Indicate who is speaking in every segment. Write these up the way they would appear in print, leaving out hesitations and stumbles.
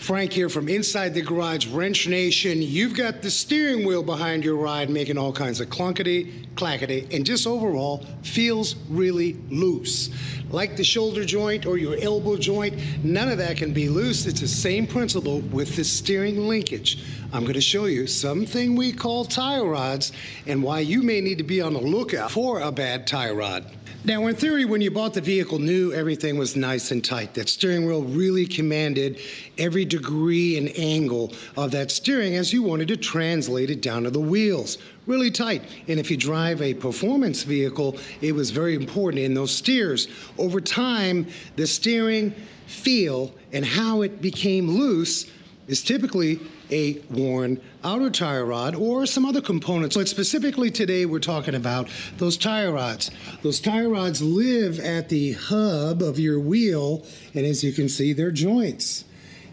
Speaker 1: Frank here from Inside the Garage, Wrench Nation. You've got the steering wheel behind your ride making all kinds of clunkety, clackety, and just overall feels really loose. Like the shoulder joint or your elbow joint, none of that can be loose. It's the same principle with the steering linkage. I'm going to show you something we call tie rods and why you may need to be on the lookout for a bad tie rod. Now, in theory, when you bought the vehicle new, everything was nice and tight. That steering wheel really commanded every degree and angle of that steering as you wanted to translate it down to the wheels. Really tight. And if you drive a performance vehicle, it was very important in those steers. Over time, the steering feel and how it became loose is typically a worn outer tie rod or some other components. But specifically today, we're talking about those tie rods. Those tie rods live at the hub of your wheel, and as you can see, they're joints.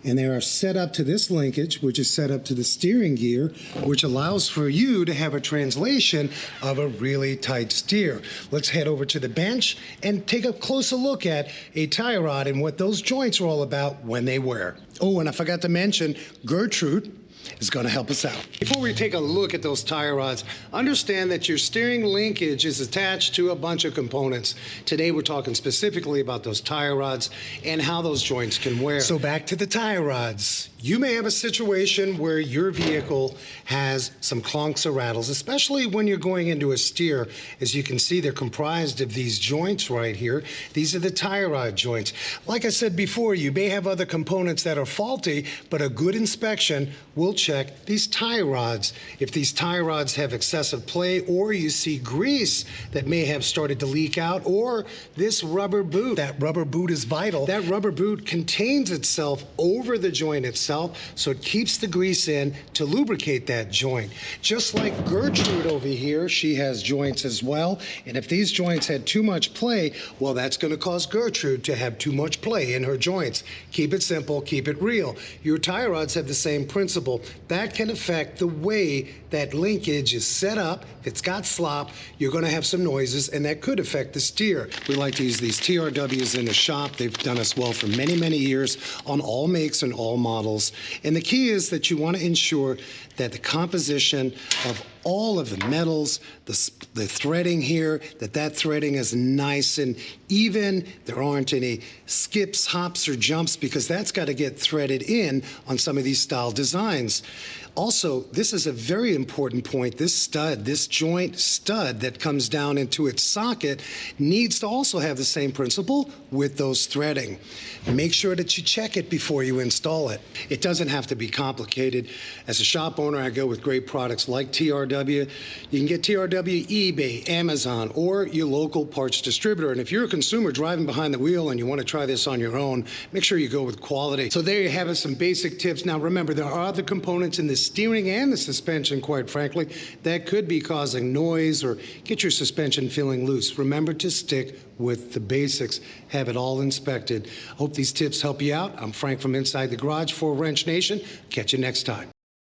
Speaker 1: And they are set up to this linkage, which is set up to the steering gear, which allows for you to have a translation of a really tight steer. Let's head over to the bench and take a closer look at a tie rod and what those joints are all about when they wear. Oh, and I forgot to mention, Gertrude is going to help us out. Before we take a look at those tie rods, understand that your steering linkage is attached to a bunch of components. Today we're talking specifically about those tie rods and how those joints can wear. So back to the tie rods. You may have a situation where your vehicle has some clunks or rattles, especially when you're going into a steer. As you can see, they're comprised of these joints right here. These are the tie rod joints. Like I said before, you may have other components that are faulty, but a good inspection will check these tie rods. If these tie rods have excessive play, or you see grease that may have started to leak out, or this rubber boot, that rubber boot is vital. That rubber boot contains itself over the joint itself, so it keeps the grease in to lubricate that joint. Just like Gertrude over here, she has joints as well, and if these joints had too much play, well, that's going to cause Gertrude to have too much play in her joints. Keep it simple, keep it real. Your tie rods have the same principle. That can affect the way that linkage is set up. If it's got slop, you're going to have some noises, and that could affect the steer. We like to use these TRWs in the shop. They've done us well for many, many years on all makes and all models. And the key is that you want to ensure that the composition of all of the metals, the threading here, that threading is nice and even. There aren't any skips, hops, or jumps, because that's got to get threaded in on some of these style designs. Also, this is a very important point. This stud, this joint stud that comes down into its socket needs to also have the same principle with those threading. Make sure that you check it before you install it. It doesn't have to be complicated. As a shop owner, I go with great products like TRW. You can get TRW eBay, Amazon, or your local parts distributor. And if you're a consumer driving behind the wheel and you want to try this on your own, make sure you go with quality. So there you have it, some basic tips. Now remember, there are other components in the steering and the suspension, quite frankly, that could be causing noise or get your suspension feeling loose. Remember to stick with the basics. Have it all inspected. Hope these tips help you out. I'm Frank from Inside the Garage for Wrench Nation. Catch you next time.